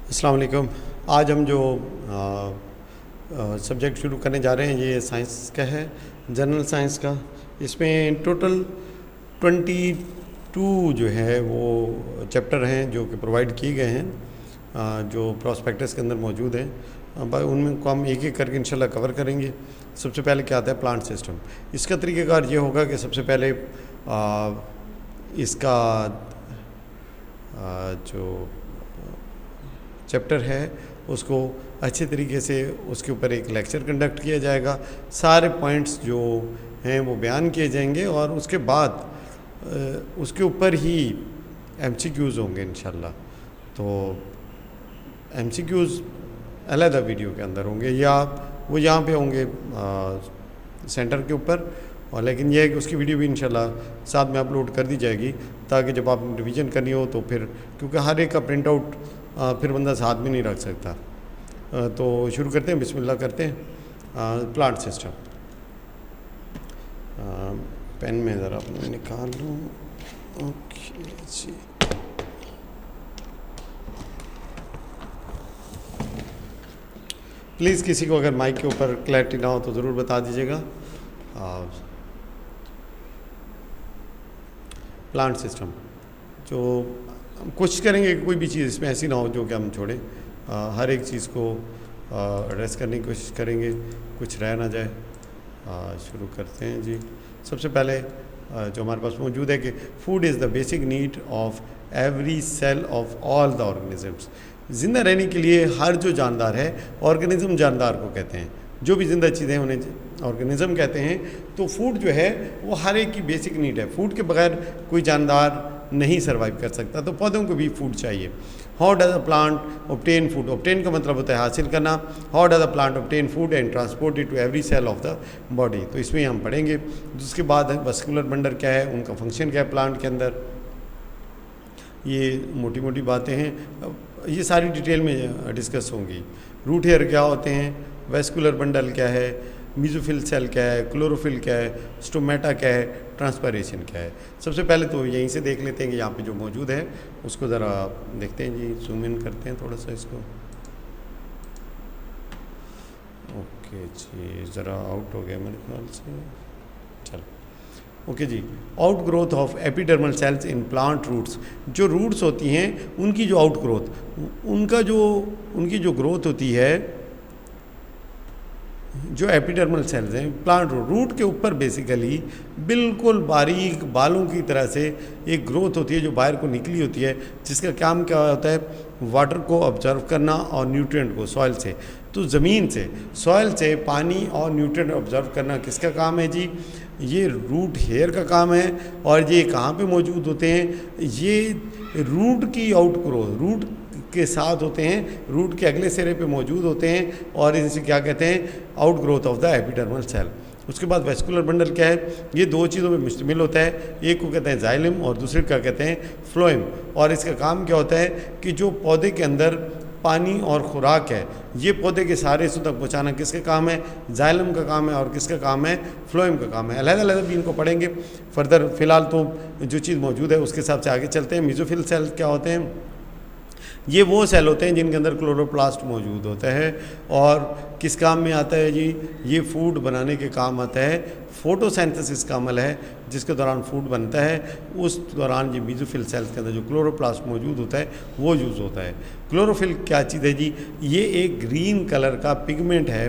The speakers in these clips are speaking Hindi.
अस्सलाम वालेकुम। आज हम जो सब्जेक्ट शुरू करने जा रहे हैं ये साइंस का है, जनरल साइंस का। इसमें टोटल 22 जो है वो चैप्टर हैं जो कि प्रोवाइड किए गए हैं, जो प्रॉस्पेक्टस के अंदर मौजूद हैं। उनमें को हम एक एक करके इंशाल्लाह कवर करेंगे। सबसे पहले क्या आता है प्लांट सिस्टम। इसका तरीक़ेकार ये होगा कि सबसे पहले इसका जो चैप्टर है उसको अच्छे तरीके से उसके ऊपर एक लेक्चर कंडक्ट किया जाएगा, सारे पॉइंट्स जो हैं वो बयान किए जाएंगे और उसके बाद उसके ऊपर ही एमसीक्यूज़ होंगे इंशाल्लाह। तो एमसीक्यूज़ अलग वीडियो के अंदर होंगे या वो यहाँ पे होंगे सेंटर के ऊपर, और लेकिन यह है कि उसकी वीडियो भी इंशाल्लाह साथ में अपलोड कर दी जाएगी ताकि जब आप रिवीजन करनी हो तो फिर, क्योंकि हर एक का प्रिंट आउट फिर बंदा साथ में नहीं रख सकता। तो शुरू करते हैं, बिस्मिल्लाह करते हैं। प्लांट सिस्टम, पेन में ज़रा अपने निकाल लूँ। ओके जी, प्लीज़ किसी को अगर माइक के ऊपर क्लैरिटी ना हो तो ज़रूर बता दीजिएगा। प्लांट सिस्टम जो हम कोशिश करेंगे कि कोई भी चीज़ इसमें ऐसी ना हो जो कि हम छोड़ें, हर एक चीज़ को एड्रेस करने की कोशिश करेंगे, कुछ रह ना जाए। शुरू करते हैं जी। सबसे पहले जो हमारे पास मौजूद है कि food is the basic need of every cell of all the organisms. ज़िंदा रहने के लिए हर जो जानदार है, ऑर्गेनिज्म जानदार को कहते हैं, जो भी ज़िंदा चीज़ें उन्हें ऑर्गेनिज्म कहते हैं। तो फूड जो है वो हर एक की बेसिक नीड है। फूड के बगैर कोई जानदार नहीं सर्वाइव कर सकता, तो पौधों को भी फूड चाहिए। How does a plant obtain food. Obtain का मतलब होता है हासिल करना। How does a plant obtain food and transport it to every cell of the body. तो इसमें हम पढ़ेंगे। उसके बाद वस्कुलर बंडल क्या है, उनका फंक्शन क्या है प्लांट के अंदर, ये मोटी मोटी बातें हैं, ये सारी डिटेल में डिस्कस होंगी। रूट हेयर क्या होते हैं, वेस्कुलर बंडल क्या है, मीजोफिल सेल क्या है, क्लोरोफिल क्या है, स्टोमेटा क्या है, ट्रांसपायरेशन क्या है। सबसे पहले तो यहीं से देख लेते हैं कि यहाँ पे जो मौजूद है उसको ज़रा देखते हैं जी। जूम इन करते हैं थोड़ा सा इसको। ओके जी, ज़रा आउट हो गया मेरे ख्याल से। चलो ओके जी। Outgrowth of epidermal cells in plant roots. जो रूट्स होती हैं उनकी जो आउट ग्रोथ, उनकी जो ग्रोथ होती है, जो एपिडर्मल सेल्स हैं प्लांट रूट के ऊपर बेसिकली बिल्कुल बारीक बालों की तरह से एक ग्रोथ होती है जो बाहर को निकली होती है, जिसका काम क्या होता है, वाटर को ऑब्जर्व करना और न्यूट्रिएंट को सॉइल से, तो ज़मीन से सॉइल से पानी और न्यूट्रिएंट ऑब्जर्व करना किसका काम है जी, ये रूट हेयर का काम है। और ये कहाँ पे मौजूद होते हैं, ये रूट की आउट ग्रोथ रूट के साथ होते हैं, रूट के अगले सिरे पे मौजूद होते हैं, और इसे क्या कहते हैं, outgrowth of the epidermal cell. उसके बाद वेस्कुलर बंडल क्या है, ये दो चीज़ों पे मुश्तमिल होता है, एक को कहते हैं जाइलम और दूसरे का कहते हैं फ्लोएम। और इसका काम क्या होता है कि जो पौधे के अंदर पानी और खुराक है, ये पौधे के सारे हिस्सों तक पहुँचाना किसका काम है, जाइलम का काम है, और किसका काम है, फ्लोएम का काम है। अलग अलग भी इनको पढ़ेंगे फर्दर। फिलहाल तो जो चीज़ मौजूद है उसके हिसाब से आगे चलते हैं। मीजोफिल सेल क्या होते हैं, ये वो सेल होते हैं जिनके अंदर क्लोरोप्लास्ट मौजूद होता है, और किस काम में आता है जी, ये फूड बनाने के काम आता है। फोटोसिंथेसिस का अमल है जिसके दौरान फूड बनता है, उस दौरान ये मीजोफिल सेल्स के अंदर जो क्लोरोप्लास्ट मौजूद होता है वो यूज़ होता है। क्लोरोफिल क्या चीज़ है जी, ये एक ग्रीन कलर का पिगमेंट है,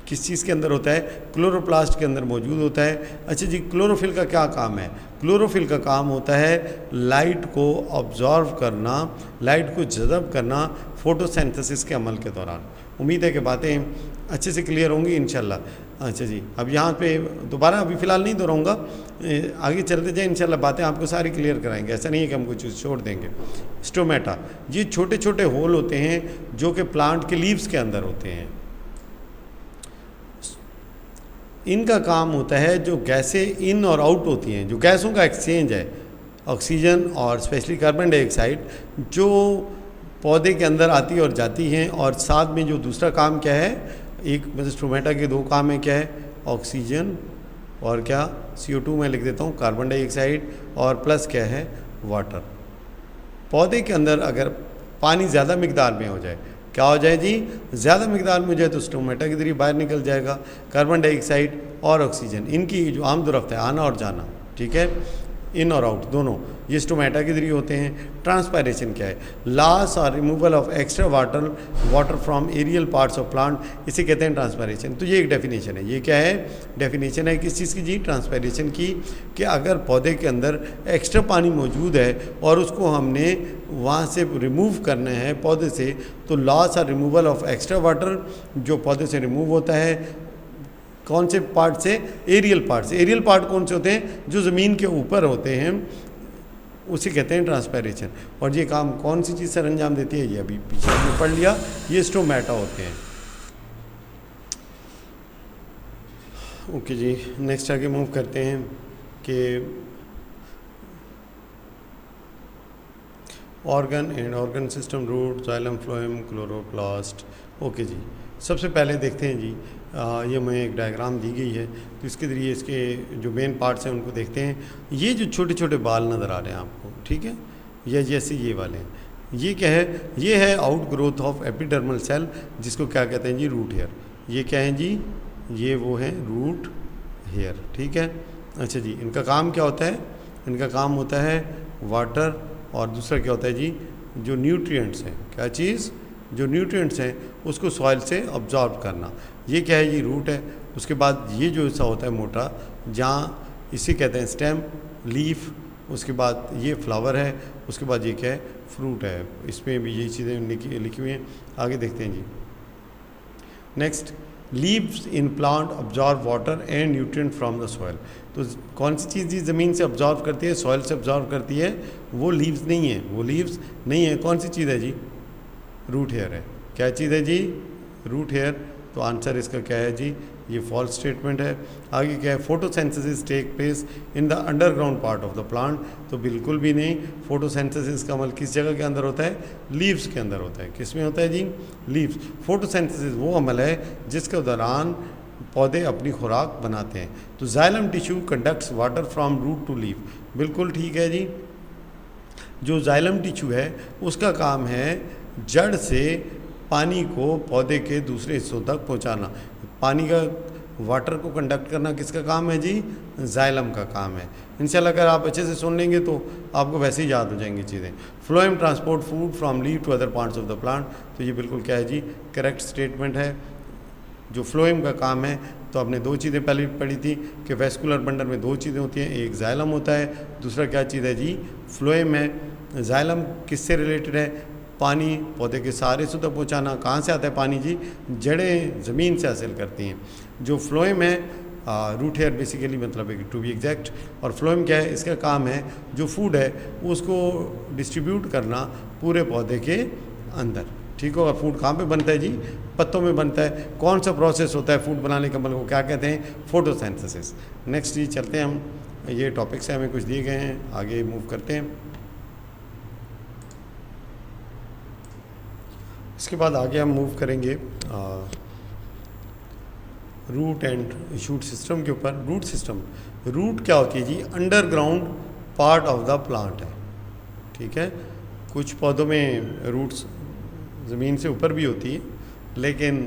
किस चीज़ के अंदर होता है, क्लोरोप्लास्ट के अंदर मौजूद होता है। अच्छा जी, क्लोरोफिल का क्या काम है, क्लोरोफिल का काम होता है लाइट को ऑब्जर्व करना, लाइट को जज़ब करना फोटोसिंथेसिस के अमल के दौरान। उम्मीद है कि बातें अच्छे से क्लियर होंगी इंशाल्लाह। अच्छा जी, अब यहाँ पे दोबारा अभी फ़िलहाल नहीं दोहराऊँगा, आगे चलते जाए इंशाल्लाह बातें आपको सारी क्लियर कराएंगे। ऐसा नहीं है कि हम कुछ चीज़ छोड़ देंगे। स्टोमेटा, ये छोटे छोटे होल होते हैं जो कि प्लांट के लीव्स के अंदर होते हैं। इनका काम होता है जो गैसें इन और आउट होती हैं, जो गैसों का एक्सचेंज है, ऑक्सीजन और स्पेशली कार्बन डाइऑक्साइड, जो पौधे के अंदर आती और जाती हैं। और साथ में जो दूसरा काम क्या है, एक मतलब स्टोमेटा के दो काम है, क्या है, ऑक्सीजन और क्या, CO2 मैं लिख देता हूँ, कार्बन डाइऑक्साइड, और प्लस क्या है, वाटर। पौधे के अंदर अगर पानी ज़्यादा मिकदार में हो जाए, क्या हो जाए जी, ज़्यादा मिकदार में हो जाए तो स्टोमेटा के जरिए बाहर निकल जाएगा कार्बन डाइऑक्साइड और ऑक्सीजन, इनकी जो आमद रफ्त है आना और जाना, ठीक है, इन और आउट दोनों, ये स्टोमेटा के जरिए होते हैं। ट्रांसपायरेशन क्या है, लॉस और removal of extra water from aerial parts of plant, इसे कहते हैं ट्रांसपायरेशन। तो ये एक डेफिनेशन है, ये क्या है, डेफिनेशन है किस चीज़ की जी, ट्रांसपायरेशन की, कि अगर पौधे के अंदर एक्स्ट्रा पानी मौजूद है और उसको हमने वहाँ से रिमूव करना है पौधे से, तो लॉस और रिमूवल ऑफ एक्स्ट्रा वाटर जो पौधे से रिमूव होता है, कौन से पार्ट से, एरियल पार्ट से। एरियल पार्ट कौन से होते हैं, जो ज़मीन के ऊपर होते हैं, उसे कहते हैं ट्रांसपायरेशन। और ये काम कौन सी चीज़ सर अंजाम देती है, ये अभी पीछे हमने पढ़ लिया, ये स्टोमेटा होते हैं। ओके जी, नेक्स्ट आगे मूव करते हैं कि organ and organ system, root, xylem, phloem, chloroplast. Okay जी, सबसे पहले देखते हैं जी, ये हमें एक डायग्राम दी गई है, तो इसके ज़रिए इसके जो मेन पार्ट्स हैं उनको देखते हैं। ये जो छोटे छोटे बाल नज़र आ रहे हैं आपको, ठीक है, या जैसे ये वाले हैं, ये क्या है, ये है outgrowth of epidermal cell, जिसको क्या कहते हैं जी, रूट हेयर। ये क्या है जी, ये वो है रूट हेयर, ठीक है। अच्छा जी, इनका काम क्या होता है, इनका काम होता है वाटर, और दूसरा क्या होता है जी, जो न्यूट्रिएंट्स हैं, क्या चीज़, जो न्यूट्रिएंट्स हैं उसको सॉइल से ऑब्जॉर्व करना। ये क्या है जी, रूट है। उसके बाद ये जो ऐसा होता है मोटा, जहाँ इसे कहते हैं स्टेम, लीफ, उसके बाद ये फ्लावर है, उसके बाद ये क्या है, फ्रूट है। इसमें भी यही चीज़ें लिखी हुई हैं, आगे देखते हैं जी। Next, leaves in plant absorb water and nutrient from the soil. तो कौन सी चीज़ जी ज़मीन से ऑब्जॉर्व करती है, सॉइल से ऑब्जॉर्व करती है, वो लीव्स नहीं है, वो लीव्स नहीं है, कौन सी चीज़ है जी, रूट हेयर है। क्या चीज़ है जी, रूट हेयर। तो आंसर इसका क्या है जी, ये फॉल्स स्टेटमेंट है। आगे क्या है, photosynthesis take place in the underground part of the plant. तो बिल्कुल भी नहीं, फोटोसिंथेसिस का अमल किस जगह के अंदर होता है, लीव्स के अंदर होता है। किस में होता है जी, लीव्स। फोटोसिंथेसिस वो अमल है जिसके दौरान पौधे अपनी खुराक बनाते हैं। तो xylem tissue conducts water from root to leaf, बिल्कुल ठीक है जी। जो जाइलम टिश्यू है उसका काम है जड़ से पानी को पौधे के दूसरे हिस्सों तक पहुंचाना। पानी का वाटर को कंडक्ट करना किसका काम है जी, जाइलम का काम है। इंशाल्लाह अगर आप अच्छे से सुन लेंगे तो आपको वैसे ही याद हो जाएंगी चीज़ें। Phloem transport food from leaf to other parts of the plant. तो ये बिल्कुल क्या है जी, करेक्ट स्टेटमेंट है। जो फ्लोएम का काम है, तो आपने दो चीज़ें पहले पढ़ी थी कि वेस्कुलर बंडल में दो चीज़ें होती हैं, एक जाइलम होता है, दूसरा क्या चीज़ है जी, फ्लोएम है। जाइलम किससे रिलेटेड है, पानी पौधे के सारे हिस्सों तक पहुँचाना। कहाँ से आता है पानी जी, जड़ें ज़मीन से हासिल करती हैं। जो फ्लोएम है, रूट हेयर बेसिकली, मतलब टू बी एग्जैक्ट। और फ्लोएम क्या है, इसका काम है जो फूड है उसको डिस्ट्रीब्यूट करना पूरे पौधे के अंदर, ठीक होगा। फूड कहाँ पे बनता है जी, पत्तों में बनता है। कौन सा प्रोसेस होता है फूड बनाने का, अमल को क्या कहते हैं, फोटोसिंथेसिस। नेक्स्ट जी चलते हैं हम, ये टॉपिक से हमें कुछ दिए गए हैं, आगे मूव करते हैं। इसके बाद आगे हम मूव करेंगे रूट एंड शूट सिस्टम के ऊपर। रूट सिस्टम, रूट क्या होती है जी, underground part of the plant है, ठीक है। कुछ पौधों में रूट्स ज़मीन से ऊपर भी होती है, लेकिन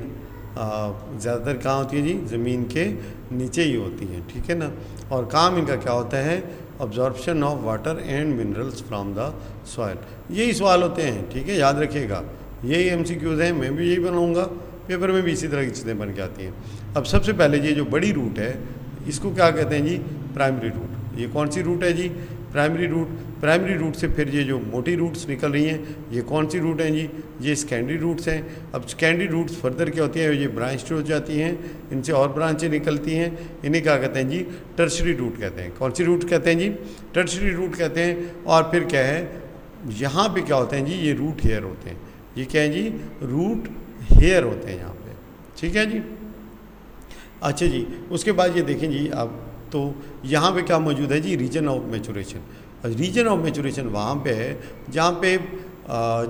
ज़्यादातर कहाँ होती है जी, ज़मीन के नीचे ही होती हैं, ठीक है ना। और काम इनका क्या होता है, absorption of water and minerals from the soil. यही सवाल होते हैं, ठीक है, याद रखिएगा, यही MCQs हैं, मैं भी यही बनाऊंगा, पेपर में भी इसी तरह की चीज़ें बन के आती हैं। अब सबसे पहले ये जो बड़ी रूट है इसको क्या कहते हैं जी, प्राइमरी रूट। ये कौन सी रूट है जी, प्राइमरी रूट। प्राइमरी रूट से फिर ये जो मोटी रूट्स निकल रही हैं, ये कौन सी रूट हैं जी, ये सेकेंडरी रूट्स हैं। अब सेकेंडरी रूट्स फर्दर क्या होती हैं, ये ब्रांच हो जाती हैं, इनसे और ब्रांचें निकलती हैं, इन्हें क्या कहते हैं जी, टर्शरी रूट कहते हैं। कौन सी रूट कहते हैं जी, टर्शरी रूट कहते हैं। और फिर क्या है, यहाँ पे क्या होते हैं जी, ये रूट हेयर होते हैं। ये क्या है जी, रूट हेयर होते हैं यहाँ पे, ठीक है जी। अच्छा जी, उसके बाद ये देखें जी अब, तो यहाँ पे क्या मौजूद है जी, region of maturation. Region of maturation वहाँ पे है जहाँ पे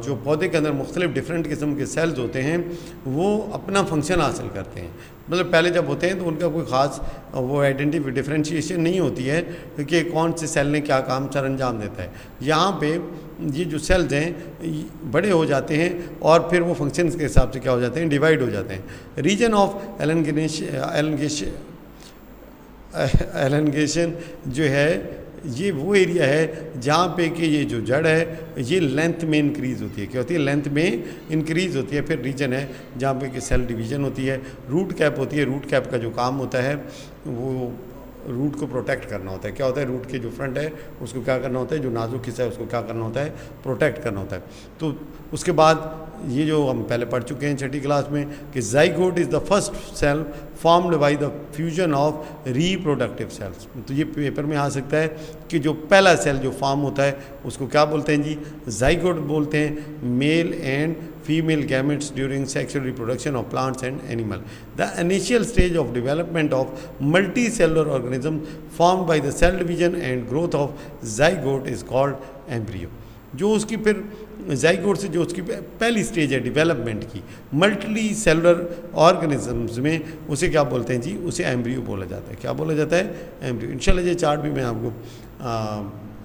जो पौधे के अंदर मुख्तलिफ डिफरेंट किस्म के सेल्स होते हैं वो अपना फंक्शन हासिल करते हैं। मतलब पहले जब होते हैं तो उनका कोई ख़ास वो आइडेंटिफी डिफ्रेंशिएशन नहीं होती है कि कौन से सेल ने क्या काम सर अंजाम देता है। यहाँ पे ये जो सेल्स हैं बड़े हो जाते हैं और फिर वो फंक्शंस के हिसाब से क्या हो जाते हैं, डिवाइड हो जाते हैं। रीजन ऑफ एलंगेशन जो है ये वो एरिया है जहाँ पे कि ये जो जड़ है ये लेंथ में इंक्रीज़ होती है। क्या होती है, लेंथ में इंक्रीज़ होती है। फिर रीजन है जहाँ पे कि सेल डिवीज़न होती है। रूट कैप होती है। रूट कैप का जो काम होता है वो रूट को प्रोटेक्ट करना होता है। क्या होता है, रूट के जो फ्रंट है उसको क्या करना होता है, जो नाजुक हिस्सा है उसको क्या करना होता है, प्रोटेक्ट करना होता है। तो उसके बाद ये जो हम पहले पढ़ चुके हैं छठी क्लास में कि zygote is the first cell formed by the fusion of reproductive cells. तो ये पेपर में आ सकता है कि जो पहला सेल जो फॉर्म होता है उसको क्या बोलते हैं जी, ज़ाइगोट बोलते हैं। Male and female gametes during sexual reproduction of plants and animal. The initial stage of development of multicellular organism formed by the cell division and growth of zygote is called embryo. जो उसकी फिर ज़ाइगोट से जो उसकी पहली स्टेज है डेवलपमेंट की मल्टी सेलुलर ऑर्गेनिजम्स में, उसे क्या बोलते हैं जी, उसे एम्ब्रियो बोला जाता है। क्या बोला जाता है, एम्ब्रियो। इंशाल्लाह ये चार्ट भी मैं आपको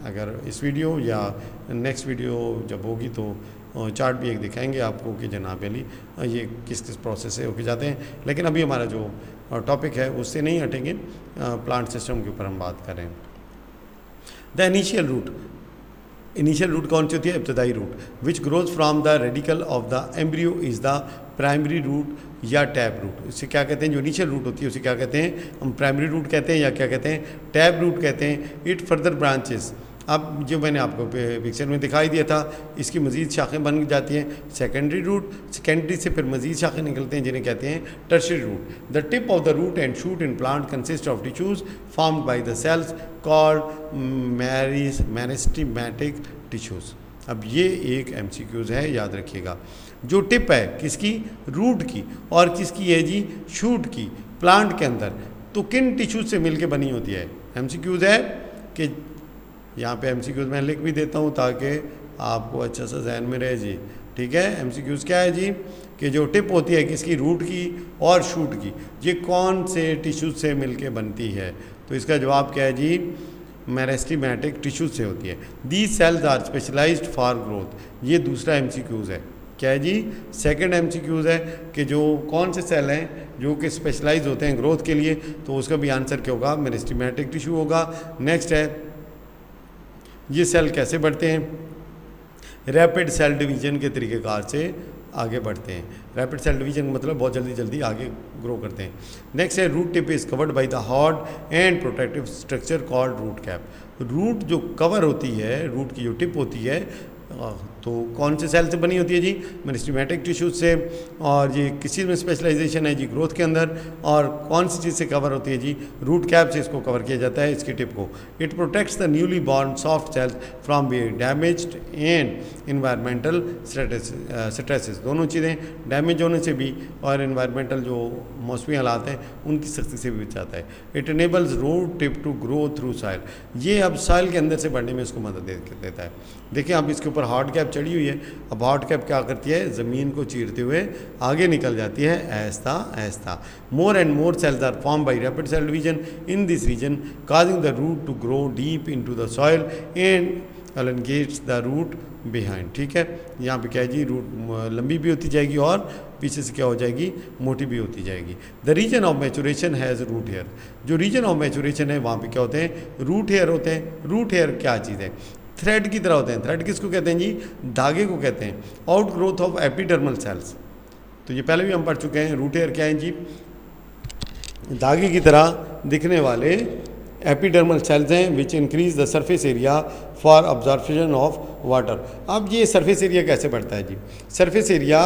अगर इस वीडियो या नेक्स्ट वीडियो जब होगी तो चार्ट भी एक दिखाएंगे आपको कि जनाब अली ये किस किस प्रोसेस से होके जाते हैं। लेकिन अभी हमारा जो टॉपिक है उससे नहीं हटेंगे, प्लांट सिस्टम के ऊपर हम बात कर रहे हैं। द इनिशियल रूट कौन सी होती है, इब्तदाई root. Which grows from the radicle of the embryo is the primary root या टैब रूट। इससे क्या कहते हैं, जो इनिशियल रूट होती है उसे क्या कहते हैं, हम प्राइमरी रूट कहते हैं या क्या कहते हैं, टैब रूट कहते हैं। इट फर्दर ब्रांचेस, अब जो मैंने आपको पिक्चर में दिखाई दिया था, इसकी मज़ीद शाखें बन जाती हैं। सेकेंडरी रूट, सेकेंडरी से फिर मज़ीद शाखें निकलते हैं जिन्हें कहते हैं tertiary root. The tip of the root and shoot in plant consist of tissues formed by the cells called meristematic tissues. अब ये एक MCQs है, याद रखिएगा। जो टिप है किसकी, रूट की, और किसकी है जी, शूट की, प्लांट के अंदर, तो किन टिश्यूज से मिलकर बनी होती है। MCQs है कि यहाँ पे MCQs मैं लिख भी देता हूँ ताकि आपको अच्छा सा जहन में रहे जी, ठीक है। MCQs क्या है जी, कि जो टिप होती है किसकी, रूट की और शूट की, ये कौन से टिश्यूज से मिलके बनती है। तो इसका जवाब क्या है जी, मेरिस्टेमेटिक टिश्यूज से होती है। These cells are specialised for growth. ये दूसरा MCQs है। क्या है जी, सेकंड MCQs है कि जो कौन से सेल हैं जो कि स्पेशलाइज होते हैं ग्रोथ के लिए, तो उसका भी आंसर क्या होगा, मेरिस्टेमेटिक टिश्यू होगा। नेक्स्ट है, ये सेल कैसे बढ़ते हैं, रैपिड सेल डिवीजन के तरीक़ेकार से आगे बढ़ते हैं। रैपिड सेल डिवीजन मतलब बहुत जल्दी जल्दी आगे ग्रो करते हैं। नेक्स्ट है, root tip is covered by the hard and protective structure called root cap. Root जो कवर होती है, रूट की जो टिप होती है, तो कौन से सेल से बनी होती है जी, मेरिस्टेमेटिक टिश्यूज से। और ये किस चीज़ में स्पेशलाइजेशन है जी, ग्रोथ के अंदर। और कौन सी चीज़ से कवर होती है जी, रूट कैप से इसको कवर किया जाता है, इसकी टिप को। It protects the newly born soft cells from being damaged and environmental stresses. दोनों चीज़ें, डैमेज होने से भी और इन्वायरमेंटल जो मौसमी हालात हैं उनकी सख्ती से भी बचाता है। It enables root tip to grow through soil. ये अब सॉइल के अंदर से बढ़ने में इसको मदद देता है। देखिए अब इसके ऊपर हार्ड कैप चढ़ी हुई है। अब हार्ड कैप क्या करती है, ज़मीन को चीरते हुए आगे निकल जाती है, ऐसा ऐसा। More and more cells are form by rapid cell division in this region causing the root to grow deep into the soil and elongates the root behind. ठीक है, यहाँ पे क्या है जी, रूट लंबी भी होती जाएगी और पीछे से क्या हो जाएगी, मोटी भी होती जाएगी। The region of maturation has root hair. जो रीजन ऑफ मैचुरेशन है वहाँ पे क्या होते हैं, रूट हेयर होते हैं। रूट हेयर क्या चीज़ है, थ्रेड की तरह होते हैं। थ्रेड किसको कहते हैं जी, धागे को कहते हैं। Outgrowth of epidermal sales, तो ये पहले भी हम पढ़ चुके हैं। रूट हेयर क्या है जी, धागे की तरह दिखने वाले एपिडर्मल सेल्स हैं which increase the surface area for absorption of water. अब ये सरफेस एरिया कैसे बढ़ता है जी, सरफेस एरिया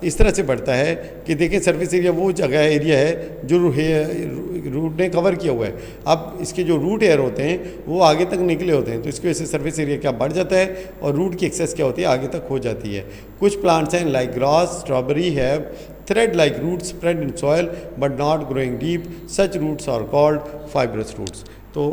इस तरह से बढ़ता है कि देखें सरफेस एरिया वो जगह एरिया है जो रूट ने कवर किया हुआ है। अब इसके जो रूट हेयर होते हैं वो आगे तक निकले होते हैं, तो इसकी वजह से सरफेस एरिया क्या बढ़ जाता है और रूट की एक्सेस क्या होती है, आगे तक हो जाती है। कुछ प्लांट्स हैं like grass, strawberry have thread like roots spread in soil but not growing deep. Such roots are called fibrous roots. तो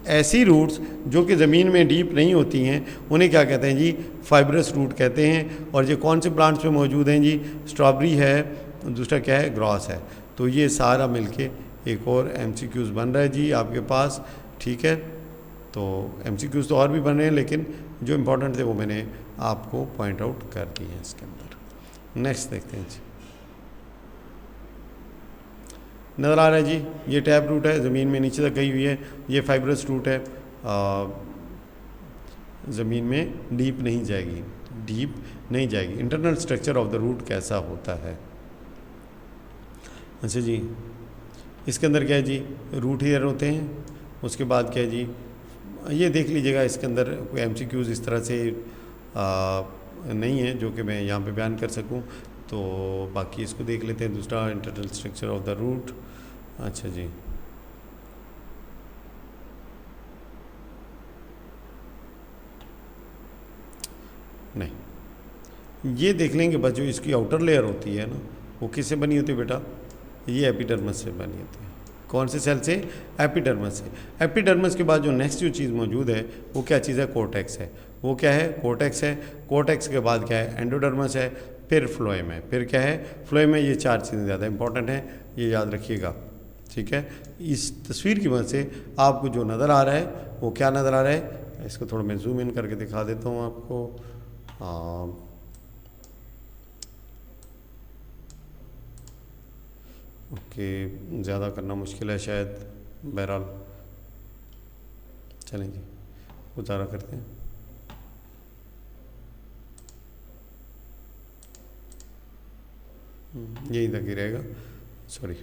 ऐसी रूट्स जो कि ज़मीन में डीप नहीं होती हैं उन्हें क्या कहते हैं जी, फाइब्रस रूट कहते हैं। और ये कौन से प्लांट्स में मौजूद हैं जी, स्ट्रॉबेरी है, दूसरा क्या है, ग्रास है। तो ये सारा मिलके एक और MCQs बन रहा है जी आपके पास। ठीक है, तो MCQs तो और भी बन रहे हैं लेकिन जो इम्पोर्टेंट थे वो मैंने आपको पॉइंट आउट कर दिए हैं इसके अंदर। नेक्स्ट देखते हैं जी, नज़र आ रहा है जी, ये टैप रूट है, ज़मीन में नीचे तक गई हुई है। ये फाइब्रस रूट है, ज़मीन में डीप नहीं जाएगी, डीप नहीं जाएगी। Internal structure of the root कैसा होता है? अच्छा जी, इसके अंदर क्या है जी, रूट हेयर होते हैं। उसके बाद क्या है जी, ये देख लीजिएगा, इसके अंदर कोई एमसीक्यूज़ इस तरह से नहीं है जो कि मैं यहाँ पे बयान कर सकूँ, तो बाकी इसको देख लेते हैं। दूसरा, internal structure of the root. अच्छा जी, नहीं, ये देख लेंगे बस, जो इसकी आउटर लेयर होती है ना, वो किससे बनी होती है बेटा? ये एपिडर्मस से बनी होती है। कौन से सेल से? एपिडर्मस से। एपिडर्मस के बाद जो नेक्स्ट जो चीज़ मौजूद है वो क्या चीज़ है? कोर्टेक्स है। वो क्या है? कोर्टेक्स है। कोर्टेक्स के बाद क्या है? एंडोडर्मस है, फिर फ्लोएम है, फिर क्या है? फ्लोएम है। ये चार चीज़ें ज़्यादा इंपॉर्टेंट हैं, ये याद रखिएगा, ठीक है। इस तस्वीर की मदद से आपको जो नज़र आ रहा है वो क्या नज़र आ रहा है? इसको थोड़ा मैं जूम इन करके दिखा देता हूँ आपको। ओके, ज़्यादा करना मुश्किल है शायद, बहरहाल चलें जी, गुजारा करते हैं। यही तक ही रहेगा, सॉरी।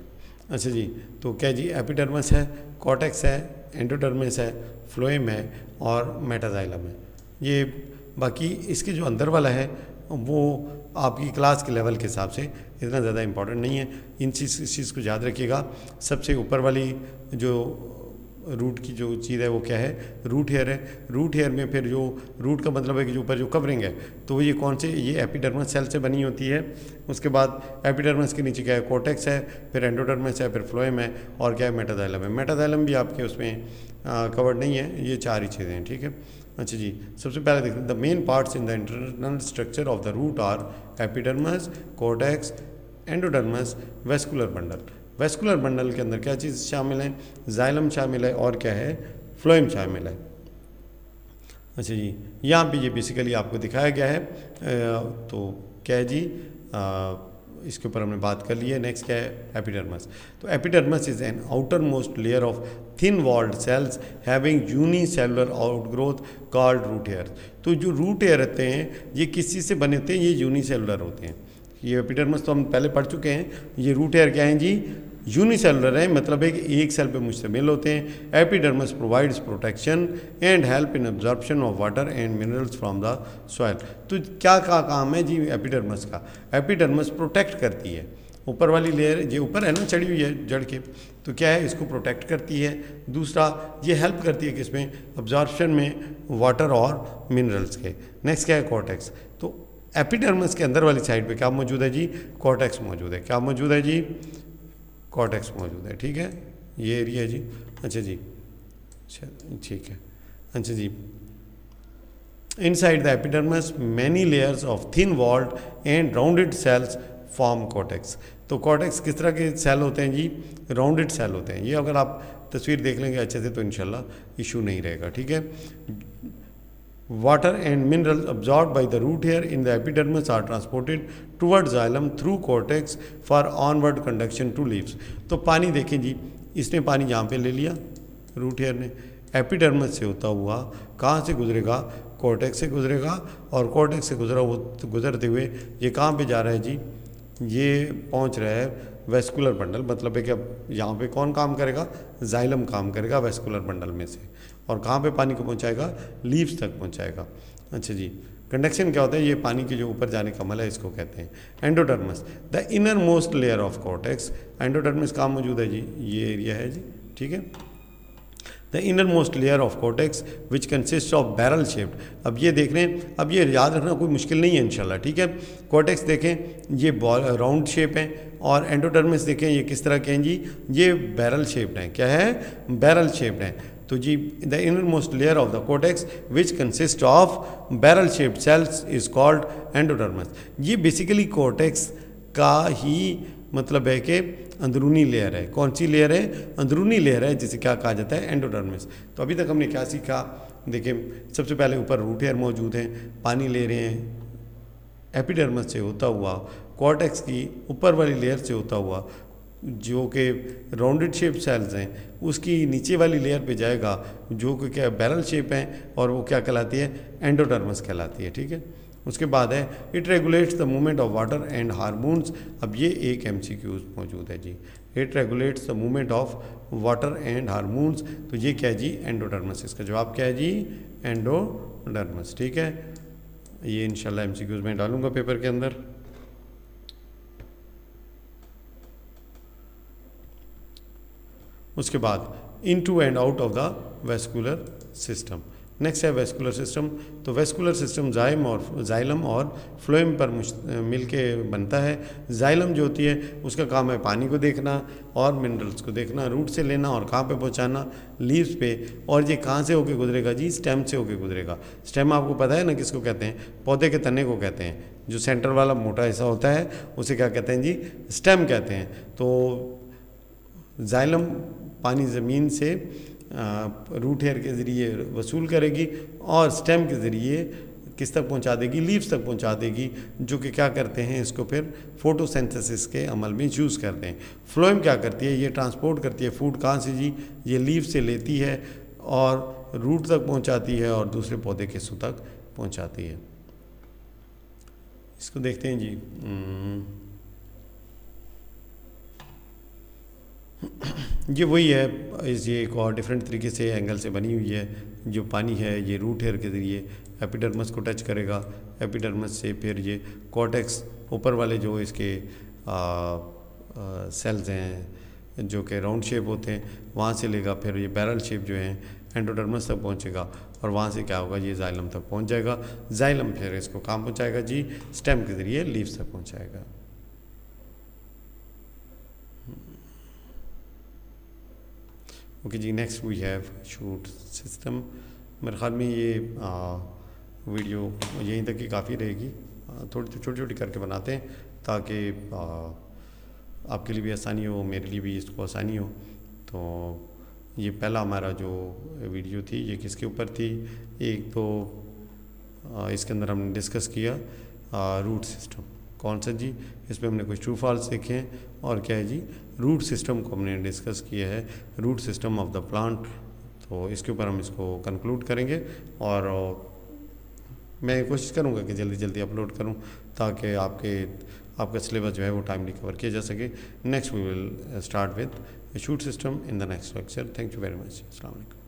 अच्छा जी, तो क्या जी, एपिडर्मस है, कॉर्टेक्स है, एंडोडर्मिस है, फ्लोएम है और मेटाजाइलम है। ये बाकी इसके जो अंदर वाला है वो आपकी क्लास के लेवल के हिसाब से इतना ज़्यादा इम्पोर्टेंट नहीं है। इस चीज़ को याद रखिएगा। सबसे ऊपर वाली जो रूट की जो चीज़ है वो क्या है? रूट हेयर है। रूट हेयर में फिर जो रूट का मतलब है कि जो ऊपर जो कवरिंग है, तो ये कौन से? ये एपिडर्मस सेल से बनी होती है। उसके बाद एपिडर्मस के नीचे क्या है? कोर्टेक्स है, फिर एंडोडर्मिस है, फिर फ्लोएम है और क्या है? मेटाजाइलम है। मेटाजाइलम भी आपके उसमें कवर्ड नहीं है। ये चार ही चीज़ें हैं, ठीक है। अच्छा जी, सबसे पहले देखते हैं the main parts in the internal structure of the root are epidermis, cortex, endodermis, vascular bundle. Vascular bundle के अंदर क्या चीज़ शामिल है? जाइलम शामिल है और क्या है? फ्लोएम शामिल है। अच्छा जी, यहाँ पे ये बेसिकली आपको दिखाया गया है। तो क्या है जी, इसके ऊपर हमने बात कर ली है। नेक्स्ट क्या है? एपिडर्मस। तो epidermis is an outermost layer of thin walled cells having unicellular outgrowth called root hair. तो जो रूट हेयर रहते हैं ये किस चीज़ से बने होते हैं? ये यूनिसेलुलर होते हैं। ये एपिडर्मस तो हम पहले पढ़ चुके हैं। ये रूट हेयर क्या हैं जी? यूनिसेलुलर है, मतलब है कि एक सेल पे मुश्तमिल होते हैं। Epidermis provides protection and help in absorption of water and minerals from the soil. तो क्या काम है जी एपिडर्मस का? एपिडर्मस प्रोटेक्ट करती है। ऊपर वाली लेयर जो ऊपर है ना चढ़ी हुई है जड़ के, तो क्या है? इसको प्रोटेक्ट करती है। दूसरा, ये हेल्प करती है किसमें? एब्जॉर्प्शन में वाटर और मिनरल्स के। नेक्स्ट क्या है? कॉर्टेक्स। तो एपिडर्मस के अंदर वाली साइड पे क्या मौजूद है जी? कॉर्टेक्स मौजूद है। क्या मौजूद है जी? कॉर्टेक्स मौजूद है, ठीक है। ये एरिया है जी। अच्छा जी, ठीक है। अच्छा जी, inside the epidermis many layers of thin walled and rounded cells form cortex. तो कॉर्टेक्स किस तरह के सेल होते हैं जी? राउंडेड सेल होते हैं। ये अगर आप तस्वीर देख लेंगे अच्छे से तो इंशाल्लाह इशू नहीं रहेगा, ठीक है। Water and minerals absorbed by the root hair in the epidermis are transported towards xylem through cortex for onward conduction to leaves. तो पानी देखें जी, इसने पानी यहाँ पे ले लिया रूट हेयर ने, एपिडर्मिस से होता हुआ कहाँ से गुजरेगा? कॉर्टेक्स से गुजरेगा और कॉर्टेक्स से गुजरते हुए ये कहाँ पे जा रहा है जी? ये पहुँच रहा है वेस्कुलर बंडल। मतलब है कि अब यहाँ पे कौन काम करेगा? जाइलम काम करेगा वेस्कुलर बंडल में से, और कहाँ पे पानी को पहुँचाएगा? लीव्स तक पहुँचाएगा। अच्छा जी, कंडक्शन क्या होता है? ये पानी के जो ऊपर जाने का मल है इसको कहते हैं endodermis. The inner most layer of cortex. Endodermis कहाँ मौजूद है जी? ये एरिया है जी, ठीक है। The inner most layer of cortex which consist of barrel shaped. अब ये देख रहे हैं, अब ये याद रखना कोई मुश्किल नहीं है इंशाल्लाह, ठीक है। कॉर्टेक्स देखें, ये राउंड शेप है, और एंडोडर्मिस देखें ये किस तरह के हैं जी? ये बैरल शेप्ड हैं। क्या है? बैरल शेप्ड हैं। तो जी the inner most layer of the cortex which consist of barrel shaped cells is called endodermis. ये बेसिकली कॉर्टेक्स का ही मतलब है कि अंदरूनी लेयर है। कौन सी लेयर है? अंदरूनी लेयर है, जिसे क्या कहा जाता है? एंडोडर्मिस। तो अभी तक हमने क्या सीखा? देखिए सबसे पहले ऊपर रूट हेयर मौजूद हैं, पानी ले रहे हैं एपिडर्मिस से होता हुआ, कॉर्टेक्स की ऊपर वाली लेयर से होता हुआ, जो कि राउंडेड शेप सेल्स हैं उसकी नीचे वाली लेयर पे जाएगा, जो कि क्या बैरल शेप है, और वो क्या कहलाती है, एंडोडर्मिस कहलाती है। ठीक है, उसके बाद है it regulates the movement of water and hormones. अब ये एक MCQ मौजूद है जी, it regulates the movement of water and hormones. तो ये क्या है जी, एंडोडर्मिस। इसका जवाब क्या है जी, एंडोडर्मिस। ठीक है, ये इंशाल्लाह MCQs में डालूंगा पेपर के अंदर। उसके बाद into and out of the vascular system. Next है वेस्कुलर सिस्टम। तो वेस्कुलर सिस्टम जाइलम और फ्लोएम पर मिलके बनता है। जाइलम जो होती है उसका काम है पानी को देखना और मिनरल्स को देखना, रूट से लेना और कहाँ पे पहुँचाना, लीव्स पे। और ये कहाँ से होके गुजरेगा जी, स्टेम से होके गुजरेगा। स्टेम आपको पता है ना किसको कहते हैं, पौधे के तने को कहते हैं। जो सेंटर वाला मोटा हिस्सा होता है उसे क्या कहते हैं जी, स्टेम कहते हैं। तो जाइलम पानी ज़मीन से रूट हेयर के ज़रिए वसूल करेगी और स्टेम के ज़रिए किस तक पहुंचा देगी, लीव्स तक पहुंचा देगी, जो कि क्या करते हैं, इसको फिर फोटोसिंथेसिस के अमल में यूज़ करते हैं। फ्लोएम क्या करती है, ये ट्रांसपोर्ट करती है फूड कहाँ से जी, ये लीव से लेती है और रूट तक पहुंचाती है और दूसरे पौधे के हिस्सों तक पहुंचाती है। इसको देखते हैं जी। ये वही है, ये एक और डिफरेंट तरीके से एंगल से बनी हुई है। जो पानी है ये रूट हेयर के ज़रिए एपिडर्मिस को टच करेगा, एपिडर्मिस से फिर ये कॉर्टेक्स ऊपर वाले जो इसके सेल्स हैं जो कि राउंड शेप होते हैं वहाँ से लेगा, फिर ये बैरल शेप जो है एंडोडर्मिस तक पहुँचेगा और वहाँ से क्या होगा, ये जाइलम तक पहुँच जाएगा। जाइलम फिर इसको कहाँ पहुँचाएगा जी, स्टेम के ज़रिए लीव्स तक पहुँचाएगा। ओके जी, next we have shoot system. मेरे ख्याल में ये वीडियो यहीं तक की काफ़ी रहेगी। थोड़ी छोटी छोटी करके बनाते हैं ताकि आपके लिए भी आसानी हो, मेरे लिए भी इसको आसानी हो। तो ये पहला हमारा जो वीडियो थी ये किसके ऊपर थी, एक तो इसके अंदर हमने डिस्कस किया रूट सिस्टम। कौन सा जी, इसमें हमने कुछ ट्रू फॉल्स देखे हैं और क्या है जी, रूट सिस्टम को हमने डिस्कस किया है, root system of the plant. तो इसके ऊपर हम इसको कंक्लूड करेंगे और मैं कोशिश करूंगा कि जल्दी जल्दी अपलोड करूं ताकि आपका सिलेबस जो है वो टाइमली कवर किया जा सके। Next we will start with shoot system in the next lecture. Thank you very much. अस्सलाम वालेकुम।